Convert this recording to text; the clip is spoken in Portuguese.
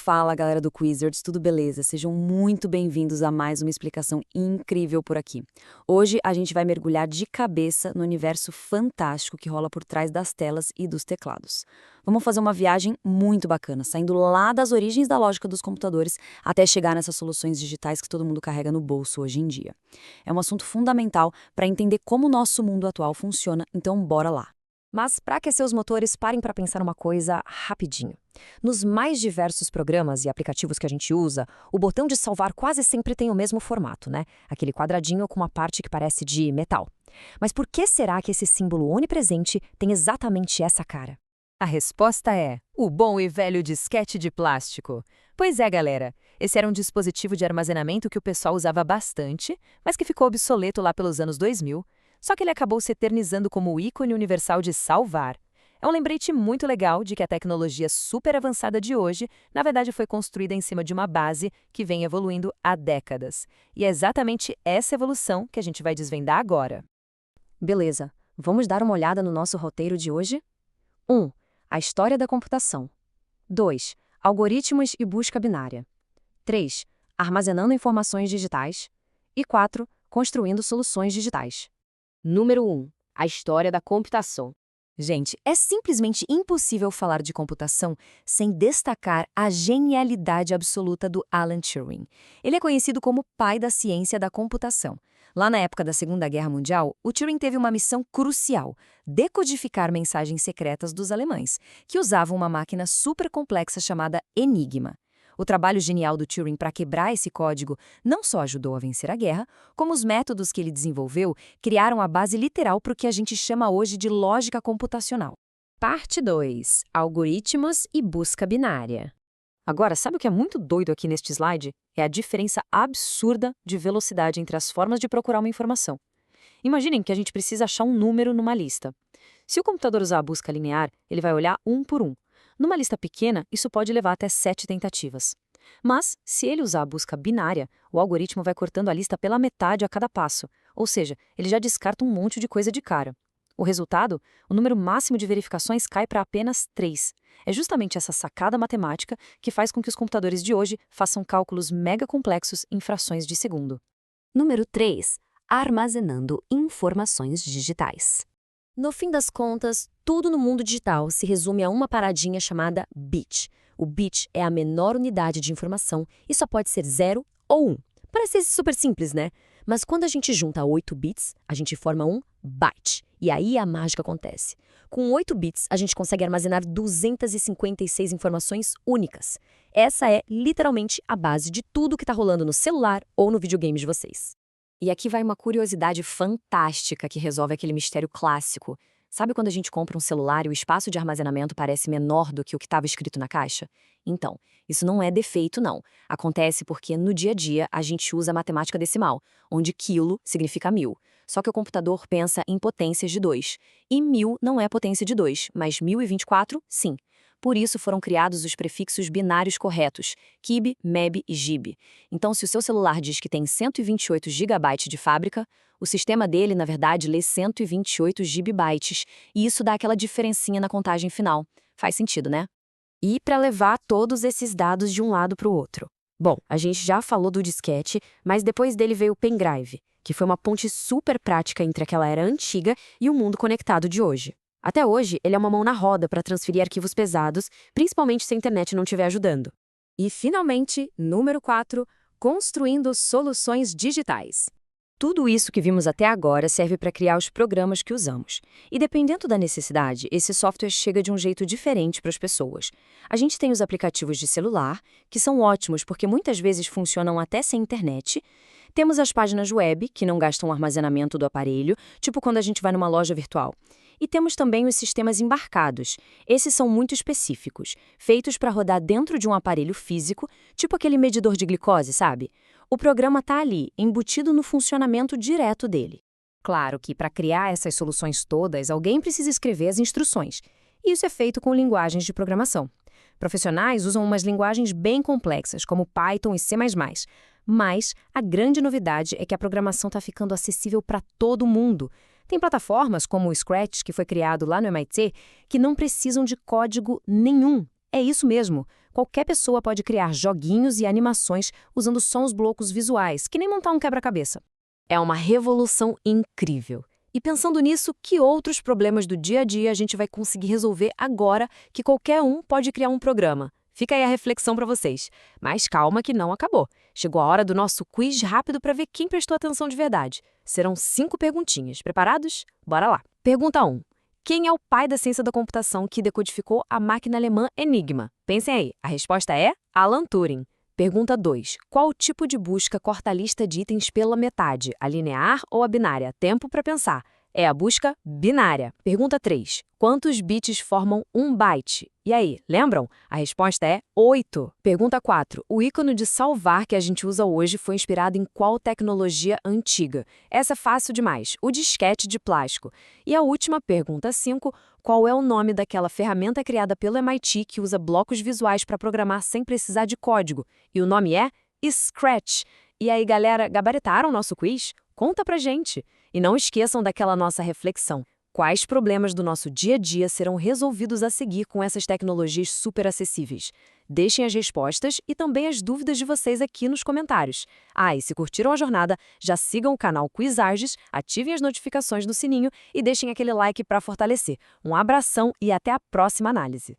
Fala, galera do Quizards, tudo beleza? Sejam muito bem-vindos a mais uma explicação incrível por aqui. Hoje a gente vai mergulhar de cabeça no universo fantástico que rola por trás das telas e dos teclados. Vamos fazer uma viagem muito bacana, saindo lá das origens da lógica dos computadores até chegar nessas soluções digitais que todo mundo carrega no bolso hoje em dia. É um assunto fundamental para entender como o nosso mundo atual funciona, então bora lá. Mas para aquecer os motores, parem para pensar uma coisa rapidinho. Nos mais diversos programas e aplicativos que a gente usa, o botão de salvar quase sempre tem o mesmo formato, né? Aquele quadradinho com uma parte que parece de metal. Mas por que será que esse símbolo onipresente tem exatamente essa cara? A resposta é o bom e velho disquete de plástico. Pois é, galera, esse era um dispositivo de armazenamento que o pessoal usava bastante, mas que ficou obsoleto lá pelos anos 2000. Só que ele acabou se eternizando como o ícone universal de salvar. É um lembrete muito legal de que a tecnologia super avançada de hoje, na verdade, foi construída em cima de uma base que vem evoluindo há décadas. E é exatamente essa evolução que a gente vai desvendar agora. Beleza, vamos dar uma olhada no nosso roteiro de hoje? 1. A história da computação. 2. Algoritmos e busca binária. 3. Armazenando informações digitais. E 4. Construindo soluções digitais. Número 1. A história da computação. Gente, é simplesmente impossível falar de computação sem destacar a genialidade absoluta do Alan Turing. Ele é conhecido como pai da ciência da computação. Lá na época da Segunda Guerra Mundial, o Turing teve uma missão crucial: decodificar mensagens secretas dos alemães, que usavam uma máquina super complexa chamada Enigma. O trabalho genial do Turing para quebrar esse código não só ajudou a vencer a guerra, como os métodos que ele desenvolveu criaram a base literal para o que a gente chama hoje de lógica computacional. Parte 2. Algoritmos e busca binária. Agora, sabe o que é muito doido aqui neste slide? É a diferença absurda de velocidade entre as formas de procurar uma informação. Imaginem que a gente precisa achar um número numa lista. Se o computador usar a busca linear, ele vai olhar um por um. Numa lista pequena, isso pode levar até 7 tentativas. Mas, se ele usar a busca binária, o algoritmo vai cortando a lista pela metade a cada passo, ou seja, ele já descarta um monte de coisa de cara. O resultado? O número máximo de verificações cai para apenas 3. É justamente essa sacada matemática que faz com que os computadores de hoje façam cálculos mega complexos em frações de segundo. Número 3. Armazenando informações digitais. No fim das contas, tudo no mundo digital se resume a uma paradinha chamada bit. O bit é a menor unidade de informação e só pode ser 0 ou 1. Parece super simples, né? Mas quando a gente junta 8 bits, a gente forma um byte. E aí a mágica acontece. Com 8 bits, a gente consegue armazenar 256 informações únicas. Essa é, literalmente, a base de tudo que está rolando no celular ou no videogame de vocês. E aqui vai uma curiosidade fantástica que resolve aquele mistério clássico. Sabe quando a gente compra um celular e o espaço de armazenamento parece menor do que o que estava escrito na caixa? Então, isso não é defeito, não. Acontece porque no dia a dia a gente usa a matemática decimal, onde quilo significa 1000. Só que o computador pensa em potências de 2. E 1000 não é potência de 2, mas 1024, sim. Por isso foram criados os prefixos binários corretos, KIB, MEB e GB. Então, se o seu celular diz que tem 128 GB de fábrica, o sistema dele, na verdade, lê 128 GB, e isso dá aquela diferencinha na contagem final. Faz sentido, né? E para levar todos esses dados de um lado para o outro? Bom, a gente já falou do disquete, mas depois dele veio o pendrive, que foi uma ponte super prática entre aquela era antiga e o mundo conectado de hoje. Até hoje, ele é uma mão na roda para transferir arquivos pesados, principalmente se a internet não estiver ajudando. E, finalmente, número 4, construindo soluções digitais. Tudo isso que vimos até agora serve para criar os programas que usamos. E dependendo da necessidade, esse software chega de um jeito diferente para as pessoas. A gente tem os aplicativos de celular, que são ótimos porque muitas vezes funcionam até sem internet. Temos as páginas web, que não gastam o armazenamento do aparelho, tipo quando a gente vai numa loja virtual. E temos também os sistemas embarcados. Esses são muito específicos, feitos para rodar dentro de um aparelho físico, tipo aquele medidor de glicose, sabe? O programa está ali, embutido no funcionamento direto dele. Claro que para criar essas soluções todas, alguém precisa escrever as instruções. E isso é feito com linguagens de programação. Profissionais usam umas linguagens bem complexas, como Python e C++. Mas a grande novidade é que a programação está ficando acessível para todo mundo. Tem plataformas como o Scratch, que foi criado lá no MIT, que não precisam de código nenhum. É isso mesmo. Qualquer pessoa pode criar joguinhos e animações usando só os blocos visuais, que nem montar um quebra-cabeça. É uma revolução incrível. E pensando nisso, que outros problemas do dia a dia a gente vai conseguir resolver agora que qualquer um pode criar um programa? Fica aí a reflexão para vocês. Mas calma que não acabou. Chegou a hora do nosso quiz rápido para ver quem prestou atenção de verdade. Serão 5 perguntinhas. Preparados? Bora lá. Pergunta 1. Quem é o pai da ciência da computação que decodificou a máquina alemã Enigma? Pensem aí. A resposta é Alan Turing. Pergunta 2. Qual tipo de busca corta a lista de itens pela metade? A linear ou a binária? Tempo para pensar. É a busca binária. Pergunta 3. Quantos bits formam um byte? E aí, lembram? A resposta é 8. Pergunta 4. O ícone de salvar que a gente usa hoje foi inspirado em qual tecnologia antiga? Essa é fácil demais. O disquete de plástico. E a última, pergunta 5. Qual é o nome daquela ferramenta criada pelo MIT que usa blocos visuais para programar sem precisar de código? E o nome é Scratch. E aí, galera, gabaritaram nosso quiz? Conta pra gente! E não esqueçam daquela nossa reflexão. Quais problemas do nosso dia a dia serão resolvidos a seguir com essas tecnologias super acessíveis? Deixem as respostas e também as dúvidas de vocês aqui nos comentários. E se curtiram a jornada, já sigam o canal Quizarges, ativem as notificações no sininho e deixem aquele like para fortalecer. Um abração e até a próxima análise!